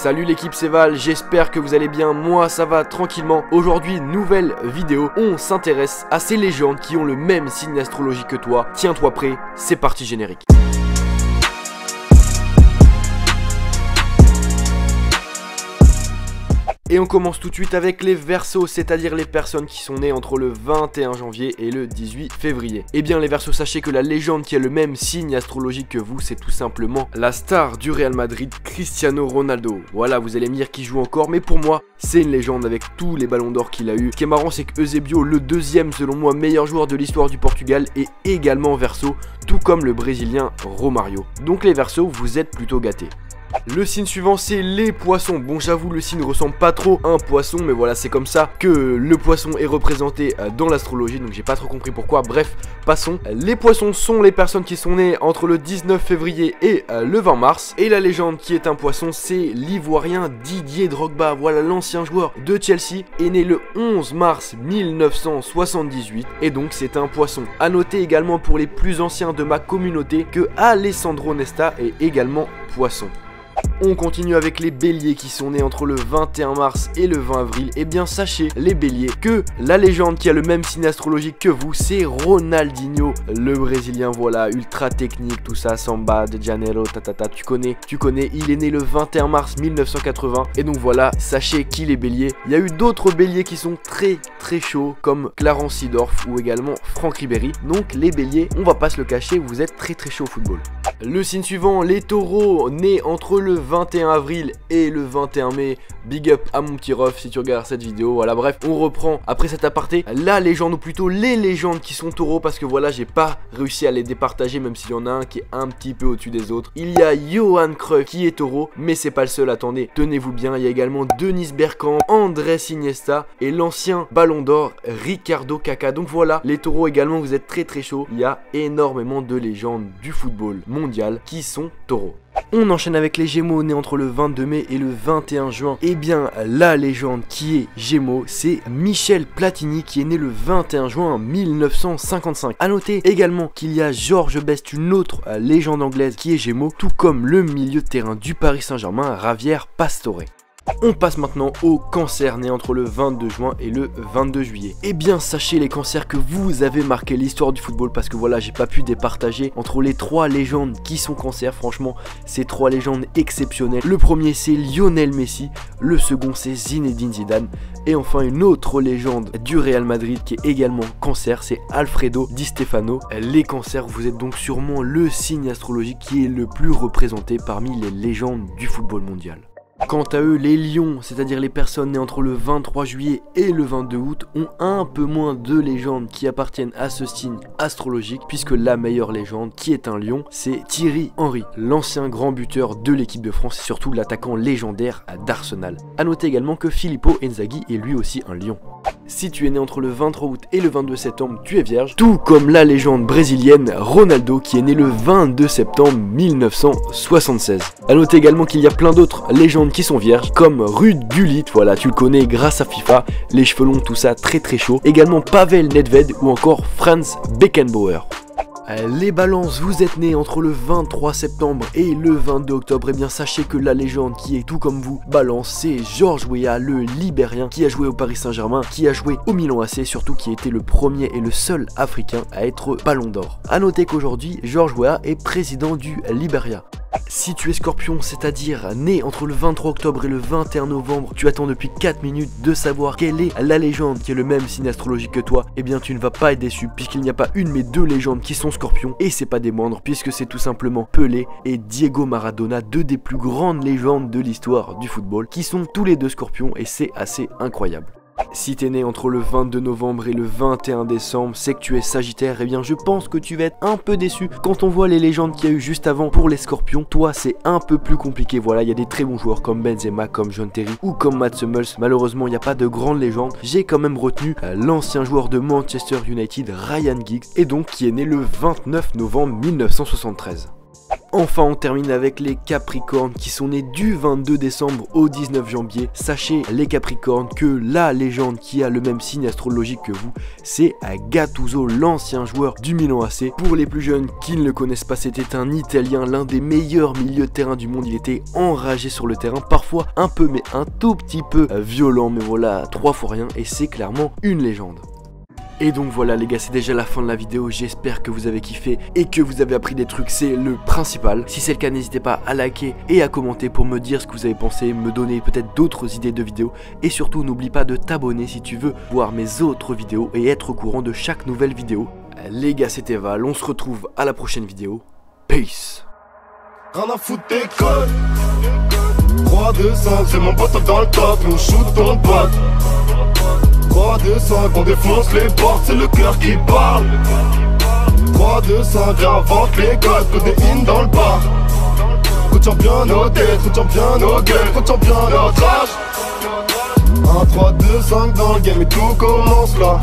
Salut l'équipe, c'est Val, j'espère que vous allez bien, moi ça va tranquillement. Aujourd'hui, nouvelle vidéo, on s'intéresse à ces légendes qui ont le même signe astrologique que toi. Tiens-toi prêt, c'est parti générique. Et on commence tout de suite avec les Verseaux, c'est-à-dire les personnes qui sont nées entre le 21 janvier et le 18 février. Eh bien les Verseaux, sachez que la légende qui a le même signe astrologique que vous, c'est tout simplement la star du Real Madrid, Cristiano Ronaldo. Voilà, vous allez me dire qu'il joue encore, mais pour moi, c'est une légende avec tous les ballons d'or qu'il a eu. Ce qui est marrant, c'est que Eusebio, le deuxième selon moi meilleur joueur de l'histoire du Portugal, est également Verseau, tout comme le Brésilien Romario. Donc les Verseaux, vous êtes plutôt gâtés. Le signe suivant, c'est les poissons. Bon, j'avoue, le signe ressemble pas trop à un poisson, mais voilà, c'est comme ça que le poisson est représenté dans l'astrologie, donc j'ai pas trop compris pourquoi. Bref, passons. Les poissons sont les personnes qui sont nées entre le 19 février et le 20 mars. Et la légende qui est un poisson, c'est l'ivoirien Didier Drogba. Voilà, l'ancien joueur de Chelsea est né le 11 mars 1978, et donc c'est un poisson. À noter également pour les plus anciens de ma communauté que Alessandro Nesta est également poisson. On continue avec les béliers qui sont nés entre le 21 mars et le 20 avril. Et bien sachez les béliers que la légende qui a le même signe astrologique que vous, c'est Ronaldinho, le brésilien. Voilà, ultra technique, tout ça, Samba de Janeiro, tu connais, il est né le 21 mars 1980. Et donc voilà, sachez qu'il est bélier. Il y a eu d'autres béliers qui sont très chauds comme Clarence Seedorf ou également Franck Ribéry. Donc les béliers, on va pas se le cacher, vous êtes très chaud au football. Le signe suivant, les taureaux nés entre le 21 avril et le 21 mai. Big up à mon petit ref si tu regardes cette vidéo. Voilà, bref, on reprend après cet aparté la légende, ou plutôt les légendes qui sont taureaux, parce que voilà, j'ai pas réussi à les départager, même s'il y en a un qui est un petit peu au-dessus des autres. Il y a Johan Cruyff qui est taureau, mais c'est pas le seul, attendez, tenez-vous bien. Il y a également Dennis Bergkamp, Andrés Iniesta et l'ancien ballon d'or Ricardo Caca. Donc voilà, les taureaux également, vous êtes très chaud. Il y a énormément de légendes du football mondial qui sont taureaux. On enchaîne avec les Gémeaux nés entre le 22 mai et le 21 juin. Et bien la légende qui est Gémeaux, c'est Michel Platini qui est né le 21 juin 1955. A noter également qu'il y a George Best, une autre légende anglaise qui est Gémeaux, tout comme le milieu de terrain du Paris Saint-Germain, Javier Pastore. On passe maintenant aux cancers nés entre le 22 juin et le 22 juillet. Et bien sachez les cancers que vous avez marqué l'histoire du football, parce que voilà, j'ai pas pu départager entre les trois légendes qui sont cancers. Franchement, ces trois légendes exceptionnelles. Le premier c'est Lionel Messi, le second c'est Zinedine Zidane, et enfin une autre légende du Real Madrid qui est également cancer, c'est Alfredo Di Stefano. Les cancers, vous êtes donc sûrement le signe astrologique qui est le plus représenté parmi les légendes du football mondial. Quant à eux, les lions, c'est-à-dire les personnes nées entre le 23 juillet et le 22 août, ont un peu moins de légendes qui appartiennent à ce signe astrologique, puisque la meilleure légende qui est un lion, c'est Thierry Henry, l'ancien grand buteur de l'équipe de France et surtout l'attaquant légendaire d'Arsenal. A noter également que Filippo Inzaghi est lui aussi un lion. Si tu es né entre le 23 août et le 22 septembre, tu es vierge, tout comme la légende brésilienne Ronaldo qui est né le 22 septembre 1976. A noter également qu'il y a plein d'autres légendes qui sont vierges, comme Ruud Gullit, voilà, tu le connais grâce à FIFA, les cheveux longs, tout ça très chaud. Également Pavel Nedved ou encore Franz Beckenbauer. Les balances, vous êtes nés entre le 23 septembre et le 22 octobre, et bien sachez que la légende qui est tout comme vous, balance, c'est George Weah, le Libérien qui a joué au Paris Saint-Germain, qui a joué au Milan AC, surtout qui a été le premier et le seul africain à être ballon d'or. A noter qu'aujourd'hui, George Weah est président du Liberia. Si tu es scorpion, c'est-à-dire né entre le 23 octobre et le 21 novembre, tu attends depuis 4 minutes de savoir quelle est la légende qui est le même signe astrologique que toi, eh bien tu ne vas pas être déçu, puisqu'il n'y a pas une mais deux légendes qui sont scorpions, et c'est pas des moindres, puisque c'est tout simplement Pelé et Diego Maradona, deux des plus grandes légendes de l'histoire du football, qui sont tous les deux scorpions, et c'est assez incroyable. Si t'es né entre le 22 novembre et le 21 décembre, c'est que tu es Sagittaire, et bien je pense que tu vas être un peu déçu quand on voit les légendes qu'il y a eu juste avant pour les Scorpions. Toi c'est un peu plus compliqué, voilà, il y a des très bons joueurs comme Benzema, comme John Terry ou comme Mats Hummels. Malheureusement il n'y a pas de grandes légendes. J'ai quand même retenu l'ancien joueur de Manchester United, Ryan Giggs, et donc qui est né le 29 novembre 1973. Enfin, on termine avec les Capricornes qui sont nés du 22 décembre au 19 janvier. Sachez les Capricornes que la légende qui a le même signe astrologique que vous, c'est Gattuso, l'ancien joueur du Milan AC. Pour les plus jeunes qui ne le connaissent pas, c'était un Italien, l'un des meilleurs milieux de terrain du monde. Il était enragé sur le terrain, parfois un peu mais un tout petit peu violent, mais voilà, 3 fois rien, et c'est clairement une légende. Et donc voilà les gars, c'est déjà la fin de la vidéo, j'espère que vous avez kiffé et que vous avez appris des trucs, c'est le principal. Si c'est le cas, n'hésitez pas à liker et à commenter pour me dire ce que vous avez pensé, me donner peut-être d'autres idées de vidéos. Et surtout n'oublie pas de t'abonner si tu veux voir mes autres vidéos et être au courant de chaque nouvelle vidéo. Les gars, c'était Val, on se retrouve à la prochaine vidéo. Peace. Rien à foutre des codes 3, 2, 5, c'est mon pote dans le top, on shoot ton pote 3, 2, 5, on défonce les portes, c'est le cœur qui parle 3, 2, 5, j'invente les codes, codéine dans le bar Retiens bien nos têtes, retiens bien nos gueules, retiens bien notre âge 1, 3, 2, 5 dans le game et tout commence là